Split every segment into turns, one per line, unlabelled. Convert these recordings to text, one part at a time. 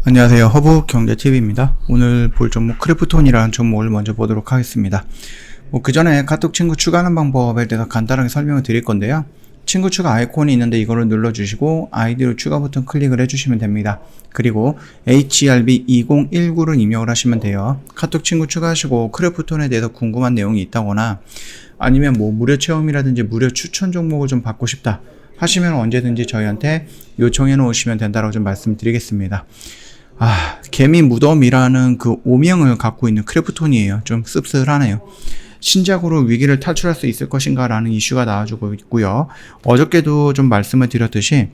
안녕하세요. 허브경제TV입니다. 오늘 볼 종목 크래프톤이라는 종목을 먼저 보도록 하겠습니다. 그 전에 카톡 친구 추가하는 방법에 대해서 간단하게 설명을 드릴 건데요. 친구 추가 아이콘이 있는데 이거를 눌러주시고 아이디로 추가 버튼 클릭을 해주시면 됩니다. 그리고 HRB2019를 입력을 하시면 돼요. 카톡 친구 추가하시고 크래프톤에 대해서 궁금한 내용이 있다거나 아니면 무료 체험이라든지 무료 추천 종목을 좀 받고 싶다 하시면 언제든지 저희한테 요청해 놓으시면 된다고 좀 말씀드리겠습니다. 개미 무덤이라는 그 오명을 갖고 있는 크래프톤이에요. 좀 씁쓸하네요. 신작으로 위기를 탈출할 수 있을 것인가 라는 이슈가 나와주고 있고요. 어저께도 좀 말씀을 드렸듯이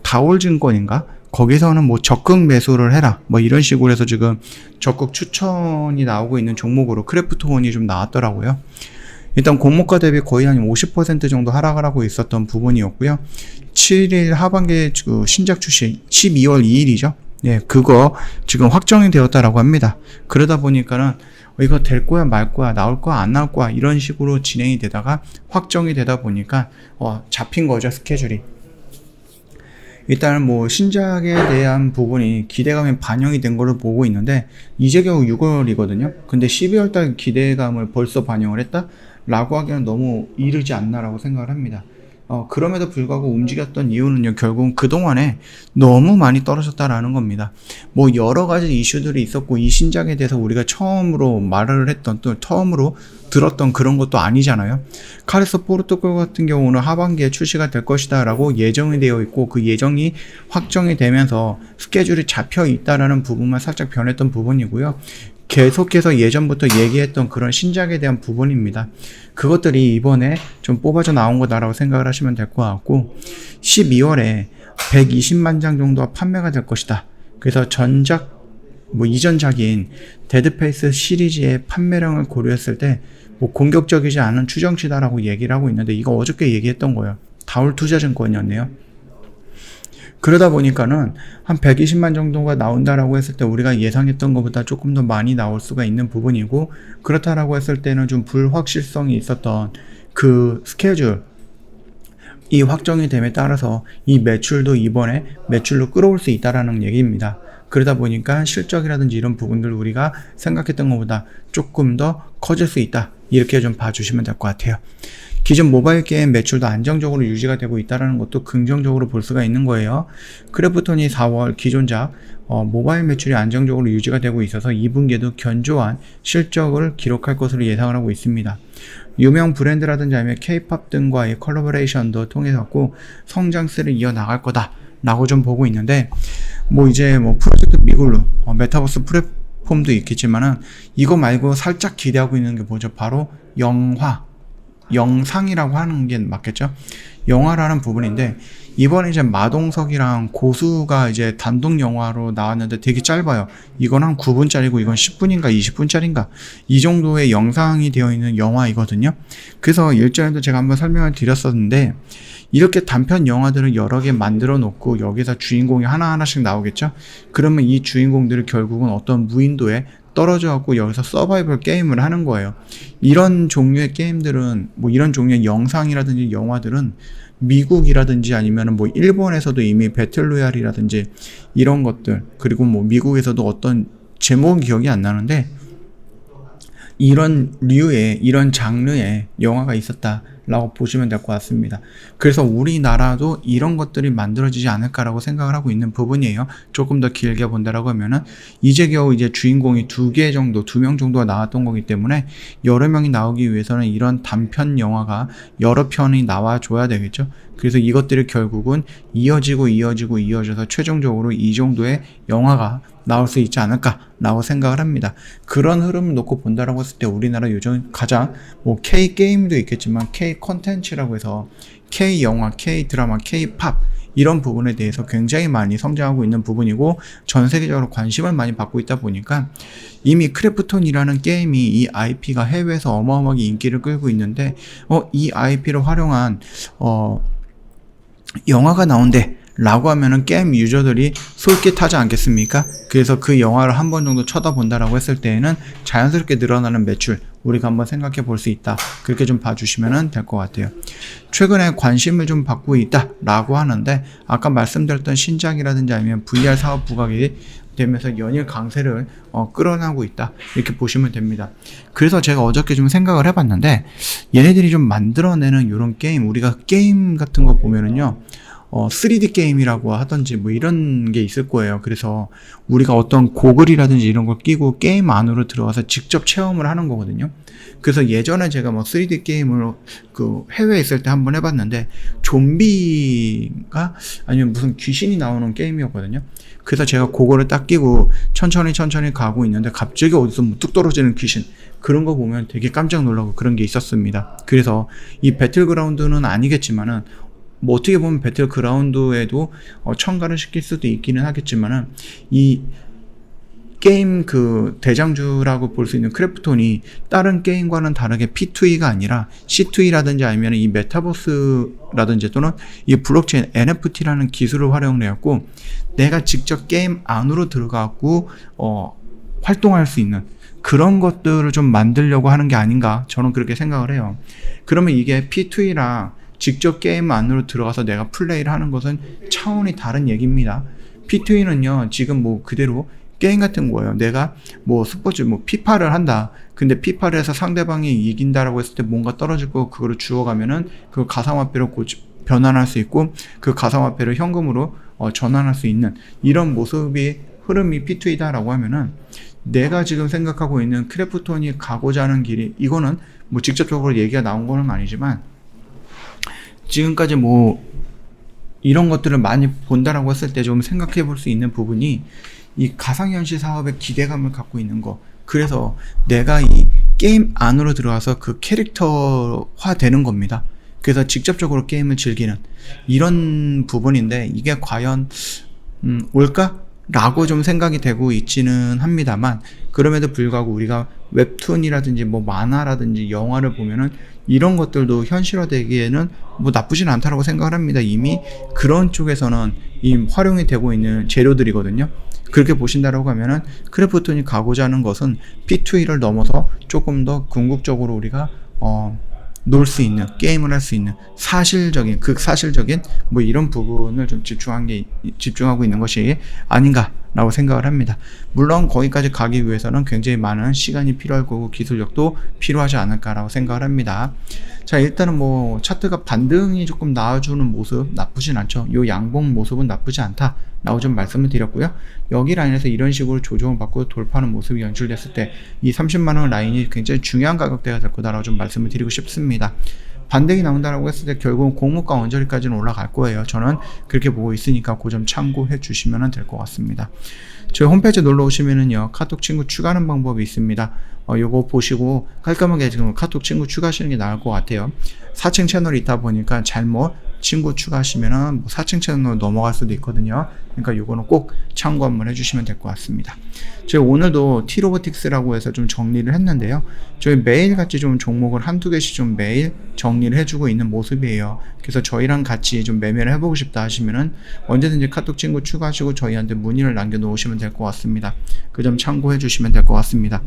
다올증권인가? 거기서는 적극 매수를 해라 이런 식으로 해서 지금 적극 추천이 나오고 있는 종목으로 크래프톤이 좀 나왔더라고요. 일단 공모가 대비 거의 한 50% 정도 하락을 하고 있었던 부분이었고요. 7일 하반기에 신작 출시 12월 2일이죠. 그거 지금 확정이 되었다라고 합니다. 그러다 보니까는 이거 될 거야 말 거야 나올 거야 안 나올 거야 이런 식으로 진행이 되다가 확정이 되다 보니까 잡힌 거죠, 스케줄이. 일단은 신작에 대한 부분이 기대감이 반영이 된 걸로 보고 있는데 이제 겨우 6월이거든요. 근데 12월달 기대감을 벌써 반영을 했다? 라고 하기에는 너무 이르지 않나라고 생각을 합니다. 그럼에도 불구하고 움직였던 이유는요, 결국은 그동안에 너무 많이 떨어졌다라는 겁니다. 여러 가지 이슈들이 있었고, 이 신작에 대해서 우리가 처음으로 말을 했던, 또 처음으로 들었던 그런 것도 아니잖아요. 카레소 포르투갈 같은 경우는 하반기에 출시가 될 것이다 라고 예정이 되어 있고, 그 예정이 확정이 되면서 스케줄이 잡혀 있다라는 부분만 살짝 변했던 부분이고요. 계속해서 예전부터 얘기했던 그런 신작에 대한 부분입니다. 그것들이 이번에 좀 뽑아져 나온 거다라고 생각을 하시면 될 것 같고, 12월에 120만 장 정도가 판매가 될 것이다. 그래서 전작, 이전작인 데드페이스 시리즈의 판매량을 고려했을 때 공격적이지 않은 추정치다라고 얘기를 하고 있는데, 이거 어저께 얘기했던 거예요. 다올투자증권이었네요. 그러다 보니까는 한 120만 정도가 나온다라고 했을 때 우리가 예상했던 것보다 조금 더 많이 나올 수가 있는 부분이고, 그렇다라고 했을 때는 좀 불확실성이 있었던 그 스케줄 이 확정이 됨에 따라서 이 매출도 이번에 매출로 끌어올 수 있다라는 얘기입니다. 그러다 보니까 실적이라든지 이런 부분들 우리가 생각했던 것보다 조금 더 커질 수 있다, 이렇게 좀 봐주시면 될 것 같아요. 기존 모바일 게임 매출도 안정적으로 유지가 되고 있다는 것도 긍정적으로 볼 수가 있는 거예요. 크래프톤이 4월 기존작 모바일 매출이 안정적으로 유지가 되고 있어서 2분기에도 견조한 실적을 기록할 것으로 예상을 하고 있습니다. 유명 브랜드라든지 아니면 K-POP 등과의 컬래버레이션도 통해서 성장세를 이어나갈 거다 라고 좀 보고 있는데, 이제 프로젝트 미글루 메타버스 플랫폼도 있겠지만은 이거 말고 살짝 기대하고 있는 게 뭐죠? 바로 영상이라고 하는 게 맞겠죠? 영화라는 부분인데, 이번에 이제 마동석이랑 고수가 이제 단독 영화로 나왔는데 되게 짧아요. 이건 한 9분짜리고 이건 10분인가 20분짜리인가 이 정도의 영상이 되어 있는 영화이거든요. 그래서 일전에도 제가 한번 설명을 드렸었는데, 이렇게 단편 영화들을 여러 개 만들어 놓고 여기서 주인공이 하나하나씩 나오겠죠? 그러면 이 주인공들이 결국은 어떤 무인도에 떨어져 갖고 여기서 서바이벌 게임을 하는 거예요. 이런 종류의 게임들은 이런 종류의 영상이라든지 영화들은 미국이라든지 아니면은 일본에서도 이미 배틀로얄이라든지 이런 것들, 그리고 미국에서도 어떤 제목은 기억이 안 나는데 이런 류의 이런 장르의 영화가 있었다라고 보시면 될 것 같습니다. 그래서 우리나라도 이런 것들이 만들어지지 않을까라고 생각을 하고 있는 부분이에요. 조금 더 길게 본다라고 하면은 이제 겨우 이제 주인공이 2명 정도가 나왔던 거기 때문에 여러 명이 나오기 위해서는 이런 단편 영화가 여러 편이 나와줘야 되겠죠. 그래서 이것들이 결국은 이어져서 최종적으로 이 정도의 영화가 나올 수 있지 않을까라고 생각을 합니다. 그런 흐름을 놓고 본다라고 했을 때 우리나라 요즘 가장 K-게임도 있겠지만 K-컨텐츠라고 해서 K-영화, K-드라마, K-팝 이런 부분에 대해서 굉장히 많이 성장하고 있는 부분이고 전 세계적으로 관심을 많이 받고 있다 보니까 이미 크래프톤이라는 게임이 이 IP가 해외에서 어마어마하게 인기를 끌고 있는데 이 IP를 활용한 영화가 나온대 라고 하면은 게임 유저들이 솔깃하지 않겠습니까? 그래서 그 영화를 한 번 정도 쳐다본다라고 했을 때에는 자연스럽게 늘어나는 매출, 우리가 한번 생각해 볼 수 있다. 그렇게 좀 봐주시면 될 것 같아요. 최근에 관심을 좀 받고 있다라고 하는데, 아까 말씀드렸던 신작이라든지 아니면 VR 사업 부각이 되면서 연일 강세를 끌어나고 있다, 이렇게 보시면 됩니다. 그래서 제가 어저께 좀 생각을 해봤는데, 얘네들이 좀 만들어내는 이런 게임, 우리가 게임 같은 거 보면은요, 3D 게임이라고 하던지 뭐 이런 게 있을 거예요. 그래서 우리가 어떤 고글이라든지 이런 걸 끼고 게임 안으로 들어가서 직접 체험을 하는 거거든요. 그래서 예전에 제가 뭐 3D 게임을 그 해외에 있을 때 한번 해봤는데, 좀비가 아니면 무슨 귀신이 나오는 게임이었거든요. 그래서 제가 그거를 딱 끼고 천천히 가고 있는데, 갑자기 어디서 뭐 뚝 떨어지는 귀신, 그런 거 보면 되게 깜짝 놀라고 그런 게 있었습니다. 그래서 이 배틀그라운드는 아니겠지만은, 뭐 어떻게 보면 배틀그라운드에도 첨가를 시킬 수도 있기는 하겠지만은, 이 게임 그 대장주라고 볼 수 있는 크래프톤이 다른 게임과는 다르게 P2E가 아니라 C2E라든지 아니면 이 메타버스라든지 또는 이 블록체인 NFT라는 기술을 활용을 해갖고 내가 직접 게임 안으로 들어가고 활동할 수 있는 그런 것들을 좀 만들려고 하는 게 아닌가, 저는 그렇게 생각을 해요. 그러면 이게 P2E랑 직접 게임 안으로 들어가서 내가 플레이를 하는 것은 차원이 다른 얘기입니다. P2E는요, 지금 뭐 그대로 게임 같은 거예요. 내가 뭐 스포츠 뭐 피파를 한다. 근데 피파를 해서 상대방이 이긴다라고 했을 때 뭔가 떨어질 거 그거를 주워가면은 그 가상화폐로 변환할 수 있고, 그 가상화폐를 현금으로 전환할 수 있는 이런 모습이 흐름이 P2E다라고 하면은, 내가 지금 생각하고 있는 크래프톤이 가고자 하는 길이, 이거는 뭐 직접적으로 얘기가 나온 거는 아니지만 지금까지 뭐 이런 것들을 많이 본다라고 했을 때 좀 생각해 볼 수 있는 부분이 이 가상현실 사업에 기대감을 갖고 있는 거. 그래서 내가 이 게임 안으로 들어가서 그 캐릭터화 되는 겁니다. 그래서 직접적으로 게임을 즐기는 이런 부분인데, 이게 과연 올까? 라고 좀 생각이 되고 있지는 합니다만, 그럼에도 불구하고 우리가 웹툰이라든지 뭐 만화라든지 영화를 보면은 이런 것들도 현실화되기에는 뭐 나쁘진 않다라고 생각을 합니다. 이미 그런 쪽에서는 이 활용이 되고 있는 재료들이거든요. 그렇게 보신다라고 하면은 크래프톤이 가고자 하는 것은 P2E를 넘어서 조금 더 궁극적으로 우리가 놀 수 있는, 게임을 할 수 있는 사실적인, 극사실적인 뭐 이런 부분을 좀 집중하고 있는 것이 아닌가라고 생각을 합니다. 물론 거기까지 가기 위해서는 굉장히 많은 시간이 필요할 거고 기술력도 필요하지 않을까라고 생각을 합니다. 자, 일단은 뭐 차트가 반등이 조금 나와주는 모습 나쁘진 않죠. 요 양봉 모습은 나쁘지 않다 라고 좀 말씀을 드렸고요. 여기 라인에서 이런 식으로 조정을 받고 돌파하는 모습이 연출됐을 때 이 30만원 라인이 굉장히 중요한 가격대가 될 거다라고 좀 말씀을 드리고 싶습니다. 반등이 나온다라고 했을 때 결국은 공모가 언저리까지는 올라갈 거예요. 저는 그렇게 보고 있으니까 그 점 참고해 주시면 될 것 같습니다. 저희 홈페이지 놀러 오시면은요, 카톡 친구 추가하는 방법이 있습니다. 요거 보시고 깔끔하게 지금 카톡 친구 추가하시는 게 나을 것 같아요. 4층 채널이 있다 보니까 잘못 친구 추가하시면은 뭐 4층 채널로 넘어갈 수도 있거든요. 그러니까 요거는 꼭 참고 한번 해주시면 될 것 같습니다. 저희 오늘도 T-Robotics라고 해서 좀 정리를 했는데요. 저희 매일같이 좀 종목을 한두 개씩 좀 매일 정리를 해주고 있는 모습이에요. 그래서 저희랑 같이 좀 매매를 해보고 싶다 하시면은 언제든지 카톡 친구 추가하시고 저희한테 문의를 남겨놓으시면 될 것 같습니다. 그 점 참고해 주시면 될 것 같습니다.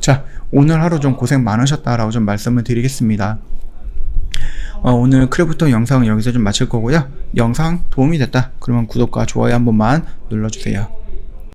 자, 오늘 하루 좀 고생 많으셨다라고 좀 말씀을 드리겠습니다. 오늘 크래프톤 영상은 여기서 좀 마칠 거고요. 영상 도움이 됐다 그러면 구독과 좋아요 한 번만 눌러주세요.